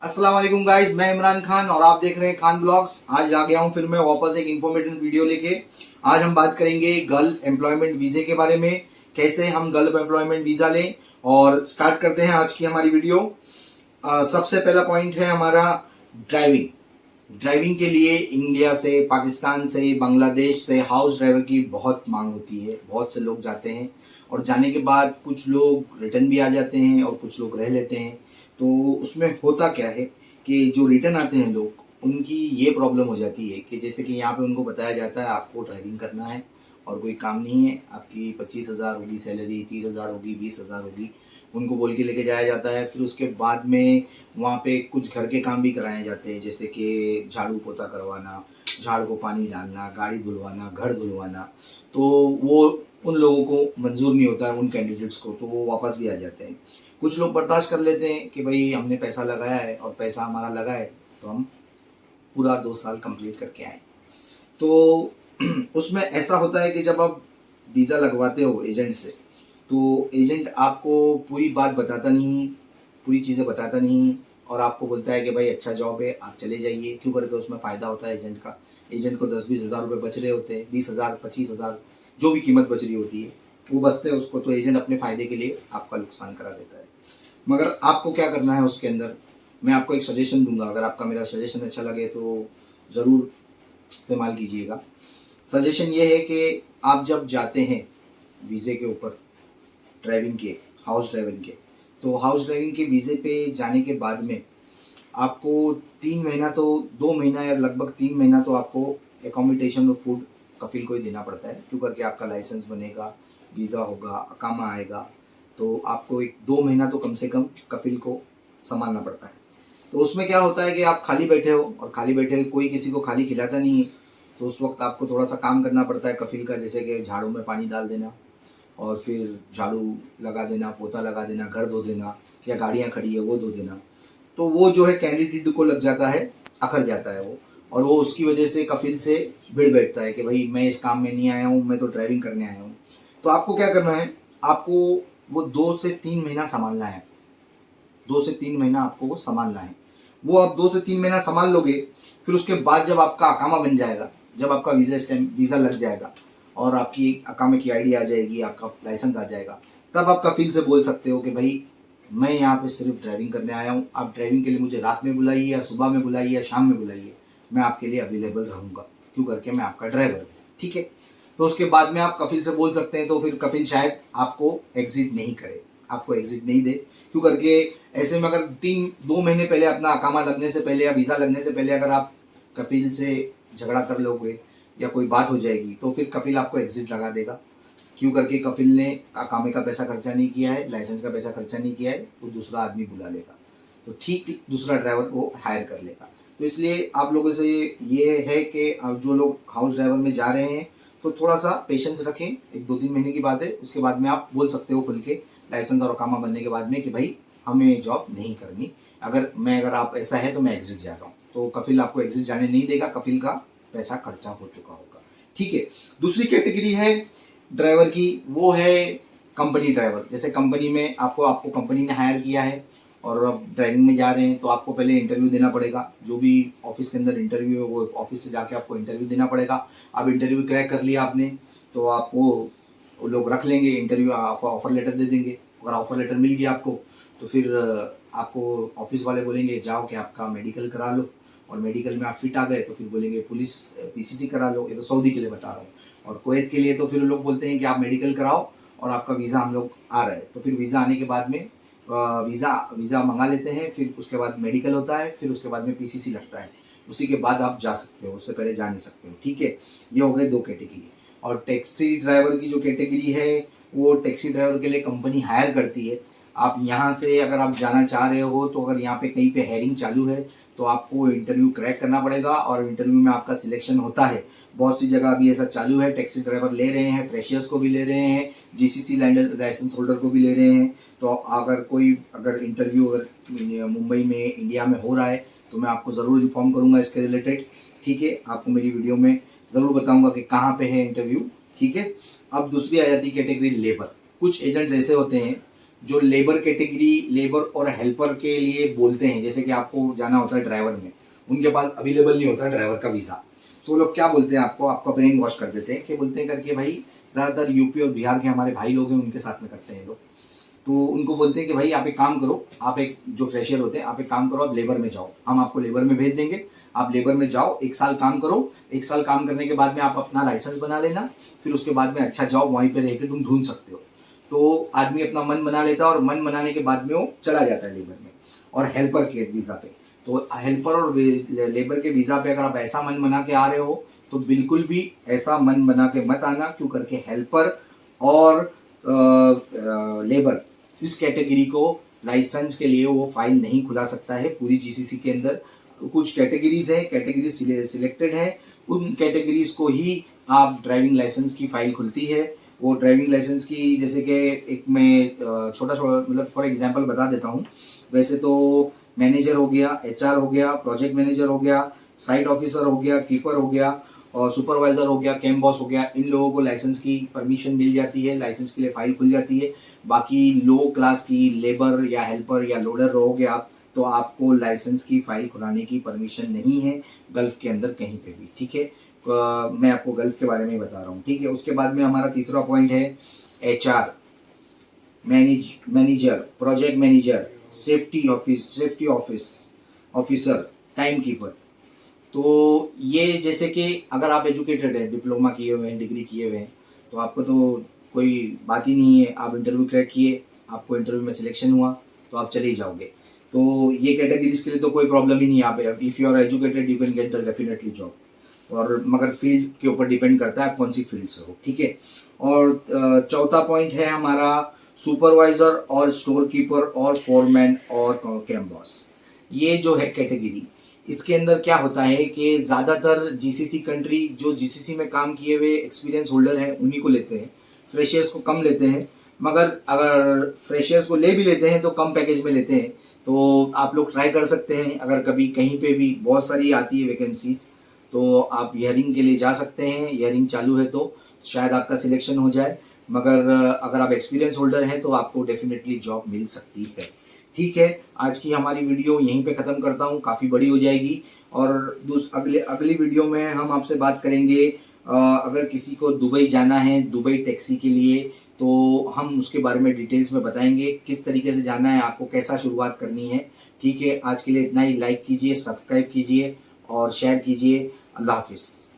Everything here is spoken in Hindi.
अस्सलाम वालेकुम गाइस, मैं इमरान खान और आप देख रहे हैं खान ब्लॉग्स। आज आ गया हूं फिर मैं वापस एक इन्फॉर्मेटिव वीडियो लेके। आज हम बात करेंगे गल्फ एम्प्लॉयमेंट वीज़े के बारे में, कैसे हम गल्फ एम्प्लॉयमेंट वीज़ा लें। और स्टार्ट करते हैं आज की हमारी वीडियो। सबसे पहला पॉइंट है हमारा ड्राइविंग। ड्राइविंग के लिए इंडिया से, पाकिस्तान से, बांग्लादेश से हाउस ड्राइवर की बहुत मांग होती है। बहुत से लोग जाते हैं और जाने के बाद कुछ लोग रिटर्न भी आ जाते हैं और कुछ लोग रह लेते हैं। तो उसमें होता क्या है कि जो रिटर्न आते हैं लोग, उनकी ये प्रॉब्लम हो जाती है कि जैसे कि यहाँ पे उनको बताया जाता है आपको ड्राइविंग करना है और कोई काम नहीं है, आपकी 25,000 होगी सैलरी, 30,000 होगी, 20,000 होगी, उनको बोल के लेके जाया जाता है। फिर उसके बाद में वहाँ पे कुछ घर के काम भी कराए जाते हैं, जैसे कि झाड़ू पोता करवाना, झाड़ को पानी डालना, गाड़ी धुलवाना, घर धुलवाना। तो वो उन लोगों को मंजूर नहीं होता है, उन कैंडिडेट्स को, तो वो वापस भी आ जाते हैं। कुछ लोग बर्दाश्त कर लेते हैं कि भाई हमने पैसा लगाया है और पैसा हमारा लगा है तो हम पूरा 2 साल कंप्लीट करके आए। तो उसमें ऐसा होता है कि जब आप वीज़ा लगवाते हो एजेंट से, तो एजेंट आपको पूरी बात बताता नहीं, पूरी चीज़ें बताता नहीं, और आपको बोलता है कि भाई अच्छा जॉब है, आप चले जाइए। क्यों करके उसमें फ़ायदा होता है एजेंट का। एजेंट को 10-20 हज़ार रुपये बच रहे होते हैं, 20,000, 25,000, जो भी कीमत बच रही होती है वो बचते हैं उसको, तो एजेंट अपने फ़ायदे के लिए आपका नुकसान करा देता है। मगर आपको क्या करना है उसके अंदर, मैं आपको एक सजेशन दूंगा। अगर आपका मेरा सजेशन अच्छा लगे तो ज़रूर इस्तेमाल कीजिएगा। सजेशन ये है कि आप जब जाते हैं वीज़े के ऊपर, ड्राइविंग के, हाउस ड्राइविंग के, तो हाउस ड्राइविंग के वीज़े पे जाने के बाद में आपको 3 महीना तो, 2 महीना या लगभग 3 महीना तो आपको एकोमोडेशन और फूड कफिल को ही देना पड़ता है। क्यों करके आपका लाइसेंस बनेगा, वीज़ा होगा, अकामा आएगा, तो आपको 1-2 महीना तो कम से कम कफिल को संभालना पड़ता है। तो उसमें क्या होता है कि आप खाली बैठे हो और खाली बैठे कोई किसी को खाली खिलाता नहीं है, तो उस वक्त आपको थोड़ा सा काम करना पड़ता है कफिल का, जैसे कि झाड़ू में पानी डाल देना और फिर झाड़ू लगा देना, पोता लगा देना, घर धो देना, या गाड़ियाँ खड़ी है वो धो देना। तो वो जो है कैंडिडेट को लग जाता है, अखर जाता है वो, और वो उसकी वजह से कफिल से भिड़ बैठता है कि भाई मैं इस काम में नहीं आया हूँ, मैं तो ड्राइविंग करने आया हूँ। तो आपको क्या करना है, आपको वो 2 से 3 महीना संभालना है। 2 से 3 महीना आपको वो संभालना है। वो आप 2 से 3 महीना संभाल लोगे, फिर उसके बाद जब आपका अकामा बन जाएगा, जब आपका वीज़ा लग जाएगा और आपकी अकामे की आईडी आ जाएगी, आपका लाइसेंस आ जाएगा, तब आप कफिल से बोल सकते हो कि भाई मैं यहाँ पे सिर्फ ड्राइविंग करने आया हूँ, आप ड्राइविंग के लिए मुझे रात में बुलाइए या सुबह में बुलाइए या शाम में बुलाइए, मैं आपके लिए अवेलेबल रहूँगा। क्यों करके मैं आपका ड्राइवर हूँ, ठीक है। तो उसके बाद में आप कफिल से बोल सकते हैं, तो फिर कफिल शायद आपको एग्जिट नहीं करे, आपको एग्जिट नहीं दे। क्यों करके ऐसे में अगर 2 महीने पहले अपना अकामा लगने से पहले या वीज़ा लगने से पहले अगर आप कपिल से झगड़ा कर लोगे या कोई बात हो जाएगी, तो फिर कपिल आपको एग्जिट लगा देगा। क्यों करके कपिल ने अकामे का पैसा खर्चा नहीं किया है, लाइसेंस का पैसा खर्चा नहीं किया है, वो दूसरा आदमी बुला लेगा, तो ठीक दूसरा ड्राइवर वो हायर कर लेगा। तो इसलिए आप लोगों से ये है कि आप जो लोग हाउस ड्राइवर में जा रहे हैं तो थोड़ा सा पेशेंस रखें। 1-2-3 महीने की बात है, उसके बाद में आप बोल सकते हो खुल के, लाइसेंस और अकामा बनने के बाद में, कि भाई हमें ये जॉब नहीं करनी, अगर आप ऐसा है तो मैं एग्जिट जा रहा हूँ। तो कफिल आपको एग्जिट जाने नहीं देगा, कफिल का पैसा खर्चा हो चुका होगा, ठीक है। दूसरी कैटेगरी है ड्राइवर की, वो है कंपनी ड्राइवर। जैसे कंपनी में आपको आपको कंपनी ने हायर किया है और अब ड्राइविंग में जा रहे हैं, तो आपको पहले इंटरव्यू देना पड़ेगा। जो भी ऑफिस के अंदर इंटरव्यू है वो ऑफिस से जाके आपको इंटरव्यू देना पड़ेगा। अब इंटरव्यू क्रैक कर लिया आपने, तो आपको वो लोग रख लेंगे, इंटरव्यू ऑफर लेटर दे देंगे। अगर ऑफर लेटर मिल गया आपको, तो फिर आपको ऑफिस वाले बोलेंगे जाओ कि आपका मेडिकल करा लो, और मेडिकल में आप फिट आ गए तो फिर बोलेंगे पुलिस पीसीसी करा लो। ये तो सऊदी के लिए बता रहा हूँ। और कुवैत के लिए तो फिर लोग बोलते हैं कि आप मेडिकल कराओ और आपका वीज़ा हम लोग आ रहा है। तो फिर वीज़ा आने के बाद में वीज़ा मंगा लेते हैं, फिर उसके बाद मेडिकल होता है, फिर उसके बाद में पीसीसी लगता है। उसी के बाद आप जा सकते हो, उससे पहले जा नहीं सकते हो, ठीक है। ये हो गए 2 कैटेगरी। और टैक्सी ड्राइवर की जो कैटेगरी है, वो टैक्सी ड्राइवर के लिए कंपनी हायर करती है। आप यहाँ से अगर आप जाना चाह रहे हो, तो अगर यहाँ पे कहीं पे हायरिंग चालू है तो आपको इंटरव्यू क्रैक करना पड़ेगा, और इंटरव्यू में आपका सिलेक्शन होता है। बहुत सी जगह अभी ऐसा चालू है, टैक्सी ड्राइवर ले रहे हैं, फ्रेशर्स को भी ले रहे हैं, जीसीसी लाइसेंस होल्डर को भी ले रहे हैं। तो अगर इंटरव्यू अगर मुंबई में, इंडिया में हो रहा है, तो मैं आपको ज़रूर इन्फॉर्म करूँगा इसके रिलेटेड, ठीक है। आपको मेरी वीडियो में ज़रूर बताऊँगा कि कहाँ पे है इंटरव्यू, ठीक है। अब दूसरी आ जाती है कैटेगरी लेबर। कुछ एजेंट्स ऐसे होते हैं जो लेबर कैटेगरी, लेबर और हेल्पर के लिए बोलते हैं, जैसे कि आपको जाना होता है ड्राइवर में, उनके पास अवेलेबल नहीं होता ड्राइवर का वीज़ा, तो लोग क्या बोलते हैं, आपको आपका ब्रेन वॉश कर देते हैं कि बोलते हैं करके भाई, ज़्यादातर यूपी और बिहार के हमारे भाई लोग हैं उनके साथ में करते हैं लोग, तो उनको बोलते हैं कि भाई आप एक काम करो, आप एक जो फ्रेशर होते हैं, आप एक काम करो, आप लेबर में जाओ, हम आपको लेबर में भेज देंगे, आप लेबर में जाओ, 1 साल काम करो, 1 साल काम करने के बाद में आप अपना लाइसेंस बना लेना, फिर उसके बाद में अच्छा जॉब वहीं पे रह के तुम ढूंढ सकते हो। तो आदमी अपना मन बना लेता है और मन बनाने के बाद में वो चला जाता है लेबर में। और हेल्पर के वीज़ा पे, तो हेल्पर और लेबर के वीज़ा पे अगर आप ऐसा मन बना के आ रहे हो तो बिल्कुल भी ऐसा मन बना के मत आना, क्यों करके हेल्पर और लेबर इस कैटेगरी को लाइसेंस के लिए वो फाइल नहीं खुला सकता है पूरी जीसीसी के अंदर। कुछ कैटेगरीज है, कैटेगरीज सिलेक्टेड है, उन कैटेगरीज को ही आप ड्राइविंग लाइसेंस की फाइल खुलती है। वो ड्राइविंग लाइसेंस की, जैसे कि एक मैं छोटा छोटा मतलब फॉर एग्जांपल बता देता हूँ। वैसे तो मैनेजर हो गया, एचआर हो गया, प्रोजेक्ट मैनेजर हो गया, साइट ऑफिसर हो गया, कीपर हो गया और सुपरवाइजर हो गया, कैंप बॉस हो गया, इन लोगों को लाइसेंस की परमिशन मिल जाती है, लाइसेंस के लिए फाइल खुल जाती है। बाकी लो क्लास की लेबर या हेल्पर या लोडर रहोगे आप, तो आपको लाइसेंस की फाइल खुलाने की परमिशन नहीं है गल्फ के अंदर कहीं पे भी, ठीक है। मैं आपको गल्फ के बारे में बता रहा हूँ, ठीक है। उसके बाद में हमारा तीसरा पॉइंट है HR, manager, project manager, safety officer, time keeper. तो ये जैसे कि अगर आप एजुकेटेड हैं, डिप्लोमा किए हुए हैं, डिग्री किए हुए हैं, तो आपको तो कोई बात ही नहीं है, आप इंटरव्यू क्रैक किए, आपको इंटरव्यू में सिलेक्शन हुआ तो आप चले ही जाओगे। तो ये कैटेगरीज के लिए तो कोई प्रॉब्लम ही नहीं है, आप if you are educated you can get the definitely job. और मगर फील्ड के ऊपर डिपेंड करता है आप कौन सी फील्ड से हो, ठीक है। और चौथा पॉइंट है हमारा सुपरवाइजर और स्टोर कीपर और फोरमैन और कैंप बॉस। ये जो है कैटेगरी, इसके अंदर क्या होता है कि ज़्यादातर जीसीसी कंट्री जो जीसीसी में काम किए हुए एक्सपीरियंस होल्डर हैं उन्हीं को लेते हैं, फ्रेशर्स को कम लेते हैं। मगर अगर फ्रेशर्स को ले भी लेते हैं तो कम पैकेज में लेते हैं। तो आप लोग ट्राई कर सकते हैं, अगर कभी कहीं पे भी बहुत सारी आती है वैकेंसीज तो आप हियरिंग के लिए जा सकते हैं, हियरिंग चालू है तो शायद आपका सिलेक्शन हो जाए। मगर अगर आप एक्सपीरियंस होल्डर हैं तो आपको डेफिनेटली जॉब मिल सकती है, ठीक है। आज की हमारी वीडियो यहीं पे ख़त्म करता हूँ, काफ़ी बड़ी हो जाएगी। और अगली वीडियो में हम आपसे बात करेंगे अगर किसी को दुबई जाना है, दुबई टैक्सी के लिए, तो हम उसके बारे में डिटेल्स में बताएंगे किस तरीके से जाना है, आपको कैसा शुरुआत करनी है, ठीक है। आज के लिए इतना ही, लाइक कीजिए, सब्सक्राइब कीजिए और शेयर कीजिए। अल्लाह हाफिज़।